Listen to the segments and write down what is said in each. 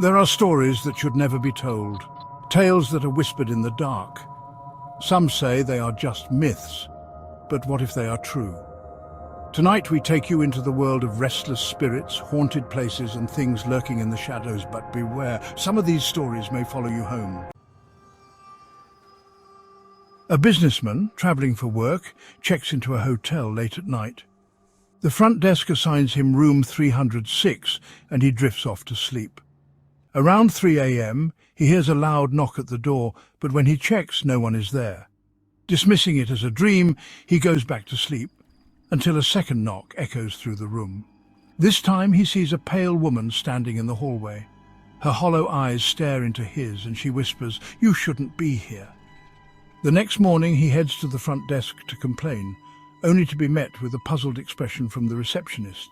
There are stories that should never be told, tales that are whispered in the dark. Some say they are just myths, but what if they are true? Tonight we take you into the world of restless spirits, haunted places and things lurking in the shadows, but beware, some of these stories may follow you home. A businessman, traveling for work, checks into a hotel late at night. The front desk assigns him room 306 and he drifts off to sleep. Around 3 a.m, he hears a loud knock at the door, but when he checks, no one is there. Dismissing it as a dream, he goes back to sleep, until a second knock echoes through the room. This time he sees a pale woman standing in the hallway. Her hollow eyes stare into his and she whispers, "You shouldn't be here." The next morning he heads to the front desk to complain, only to be met with a puzzled expression from the receptionist.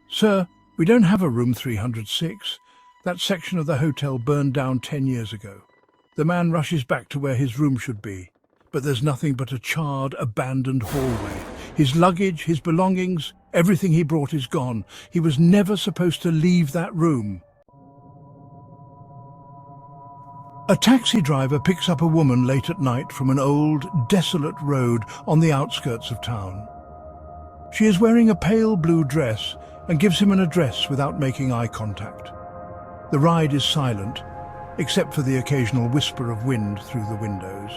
"Sir, we don't have a room 306. That section of the hotel burned down 10 years ago." The man rushes back to where his room should be, but there's nothing but a charred, abandoned hallway. His luggage, his belongings, everything he brought is gone. He was never supposed to leave that room. A taxi driver picks up a woman late at night from an old, desolate road on the outskirts of town. She is wearing a pale blue dress and gives him an address without making eye contact. The ride is silent, except for the occasional whisper of wind through the windows.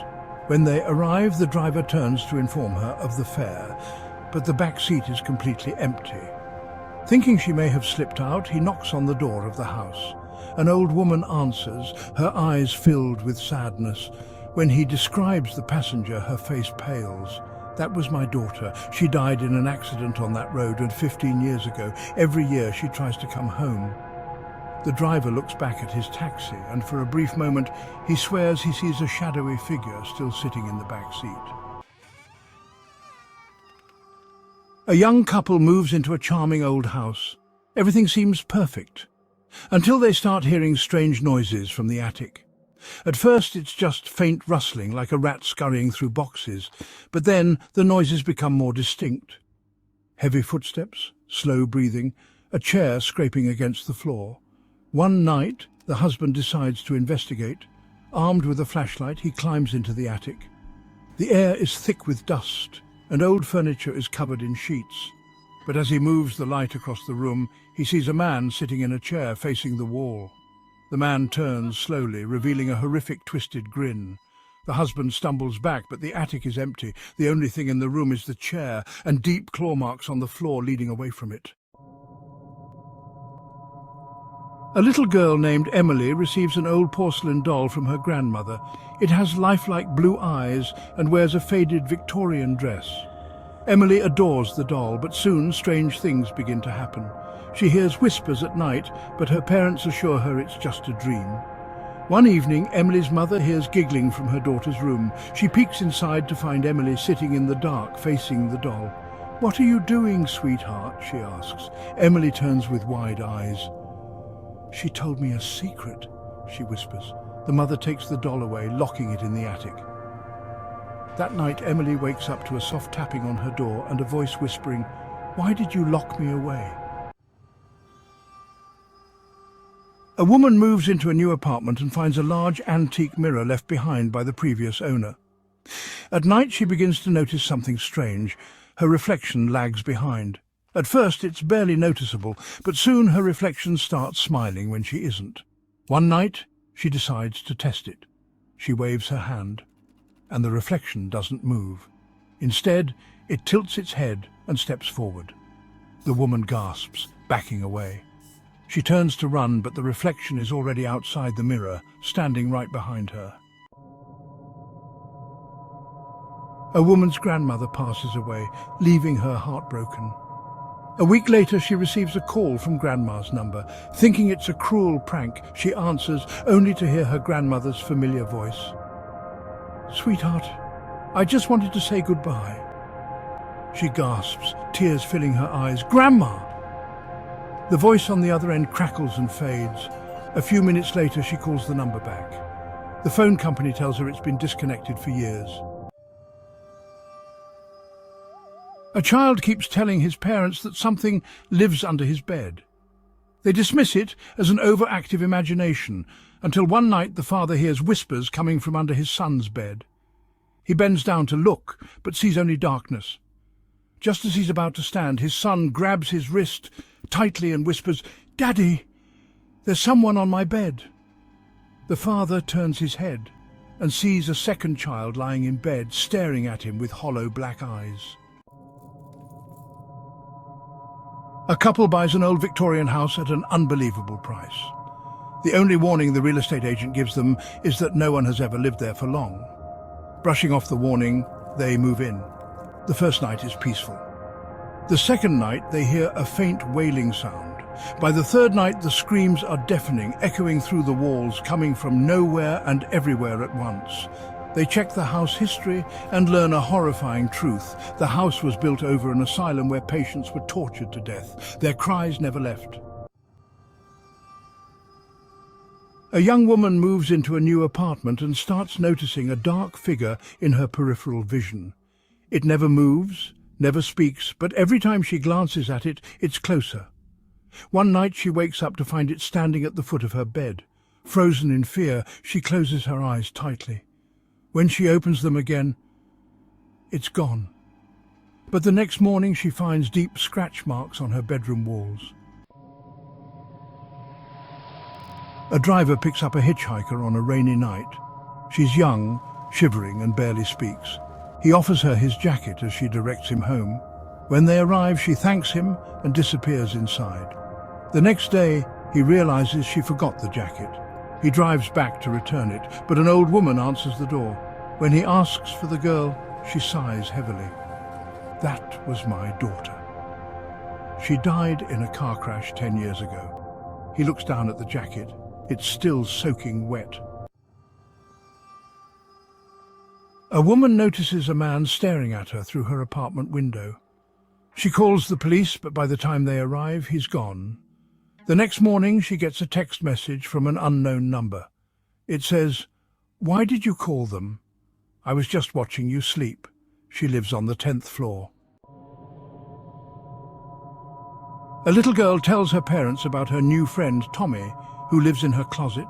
When they arrive, the driver turns to inform her of the fare, but the back seat is completely empty. Thinking she may have slipped out, he knocks on the door of the house. An old woman answers, her eyes filled with sadness. When he describes the passenger, her face pales. "That was my daughter. She died in an accident on that road, and 15 years ago. Every year she tries to come home." The driver looks back at his taxi, and for a brief moment he swears he sees a shadowy figure still sitting in the back seat. A young couple moves into a charming old house. Everything seems perfect, until they start hearing strange noises from the attic. At first it's just faint rustling, like a rat scurrying through boxes, but then the noises become more distinct. Heavy footsteps, slow breathing, a chair scraping against the floor. One night, the husband decides to investigate. Armed with a flashlight, he climbs into the attic. The air is thick with dust, and old furniture is covered in sheets. But as he moves the light across the room, he sees a man sitting in a chair facing the wall. The man turns slowly, revealing a horrific twisted grin. The husband stumbles back, but the attic is empty. The only thing in the room is the chair, and deep claw marks on the floor leading away from it. A little girl named Emily receives an old porcelain doll from her grandmother. It has lifelike blue eyes and wears a faded Victorian dress. Emily adores the doll, but soon strange things begin to happen. She hears whispers at night, but her parents assure her it's just a dream. One evening, Emily's mother hears giggling from her daughter's room. She peeks inside to find Emily sitting in the dark, facing the doll. "What are you doing, sweetheart?" she asks. Emily turns with wide eyes. "She told me a secret," she whispers. The mother takes the doll away, locking it in the attic. That night, Emily wakes up to a soft tapping on her door and a voice whispering, "Why did you lock me away?" A woman moves into a new apartment and finds a large antique mirror left behind by the previous owner. At night, she begins to notice something strange. Her reflection lags behind. At first it's barely noticeable, but soon her reflection starts smiling when she isn't. One night she decides to test it. She waves her hand, and the reflection doesn't move. Instead, it tilts its head and steps forward. The woman gasps, backing away. She turns to run, but the reflection is already outside the mirror, standing right behind her. A woman's grandmother passes away, leaving her heartbroken. A week later, she receives a call from Grandma's number. Thinking it's a cruel prank, she answers, only to hear her grandmother's familiar voice. "Sweetheart, I just wanted to say goodbye." She gasps, tears filling her eyes. "Grandma!" The voice on the other end crackles and fades. A few minutes later, she calls the number back. The phone company tells her it's been disconnected for years. A child keeps telling his parents that something lives under his bed. They dismiss it as an overactive imagination, until one night the father hears whispers coming from under his son's bed. He bends down to look, but sees only darkness. Just as he's about to stand, his son grabs his wrist tightly and whispers, "Daddy, there's someone on my bed." The father turns his head and sees a second child lying in bed, staring at him with hollow black eyes. A couple buys an old Victorian house at an unbelievable price. The only warning the real estate agent gives them is that no one has ever lived there for long. Brushing off the warning, they move in. The first night is peaceful. The second night, they hear a faint wailing sound. By the third night, the screams are deafening, echoing through the walls, coming from nowhere and everywhere at once. They check the house history and learn a horrifying truth. The house was built over an asylum where patients were tortured to death. Their cries never left. A young woman moves into a new apartment and starts noticing a dark figure in her peripheral vision. It never moves, never speaks, but every time she glances at it, it's closer. One night she wakes up to find it standing at the foot of her bed. Frozen in fear, she closes her eyes tightly. When she opens them again, it's gone. But the next morning she finds deep scratch marks on her bedroom walls. A driver picks up a hitchhiker on a rainy night. She's young, shivering, and barely speaks. He offers her his jacket as she directs him home. When they arrive, she thanks him and disappears inside. The next day, he realizes she forgot the jacket. He drives back to return it, but an old woman answers the door. When he asks for the girl, she sighs heavily. "That was my daughter. She died in a car crash 10 years ago." He looks down at the jacket. It's still soaking wet. A woman notices a man staring at her through her apartment window. She calls the police, but by the time they arrive, he's gone. The next morning, she gets a text message from an unknown number. It says, "Why did you call them? I was just watching you sleep." She lives on the 10th floor. A little girl tells her parents about her new friend, Tommy, who lives in her closet.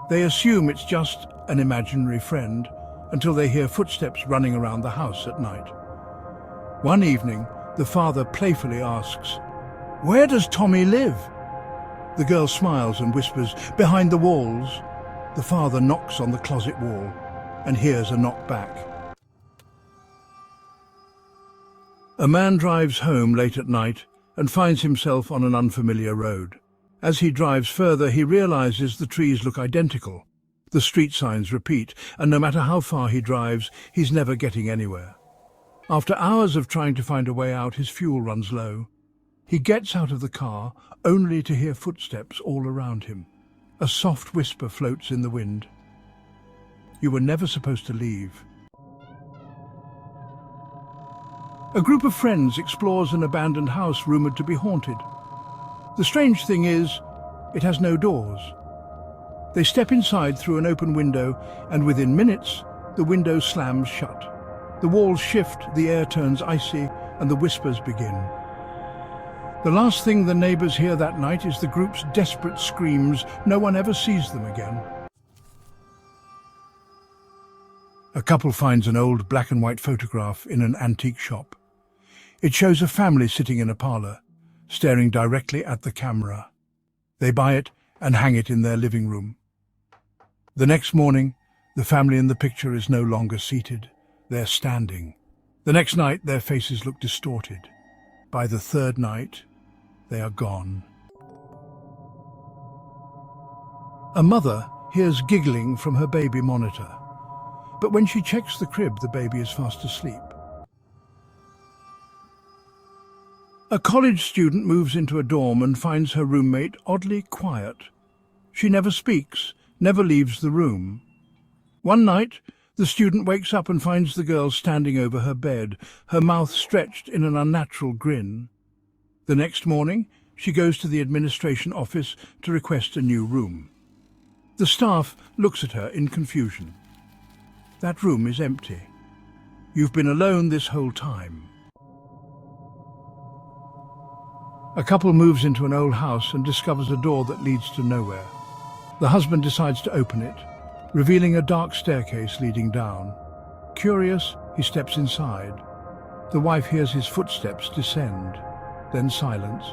They assume it's just an imaginary friend until they hear footsteps running around the house at night. One evening, the father playfully asks, "Where does Tommy live?" The girl smiles and whispers, "Behind the walls." The father knocks on the closet wall and hears a knock back. A man drives home late at night and finds himself on an unfamiliar road. As he drives further, he realizes the trees look identical. The street signs repeat, and no matter how far he drives, he's never getting anywhere. After hours of trying to find a way out, his fuel runs low. He gets out of the car, only to hear footsteps all around him. A soft whisper floats in the wind. "You were never supposed to leave." A group of friends explores an abandoned house rumored to be haunted. The strange thing is, it has no doors. They step inside through an open window, and within minutes, the window slams shut. The walls shift, the air turns icy, and the whispers begin. The last thing the neighbors hear that night is the group's desperate screams. No one ever sees them again. A couple finds an old black and white photograph in an antique shop. It shows a family sitting in a parlor, staring directly at the camera. They buy it and hang it in their living room. The next morning, the family in the picture is no longer seated. They're standing. The next night, their faces look distorted. By the third night, they are gone. A mother hears giggling from her baby monitor, but when she checks the crib, the baby is fast asleep. A college student moves into a dorm and finds her roommate oddly quiet. She never speaks, never leaves the room. One night, the student wakes up and finds the girl standing over her bed, her mouth stretched in an unnatural grin. The next morning, she goes to the administration office to request a new room. The staff looks at her in confusion. "That room is empty. You've been alone this whole time." A couple moves into an old house and discovers a door that leads to nowhere. The husband decides to open it, revealing a dark staircase leading down. Curious, he steps inside. The wife hears his footsteps descend, then silence.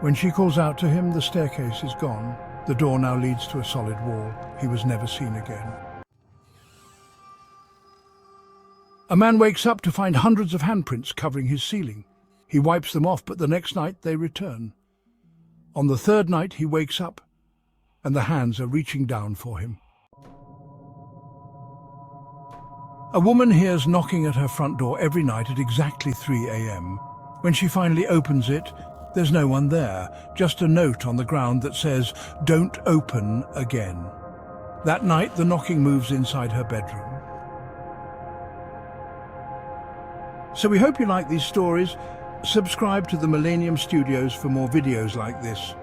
When she calls out to him, the staircase is gone. The door now leads to a solid wall. He was never seen again. A man wakes up to find hundreds of handprints covering his ceiling. He wipes them off, but the next night they return. On the third night he wakes up, and the hands are reaching down for him. A woman hears knocking at her front door every night at exactly 3 a.m. When she finally opens it, there's no one there, just a note on the ground that says, "Don't open again." That night, the knocking moves inside her bedroom. So we hope you like these stories. Subscribe to the Millenium Studios for more videos like this.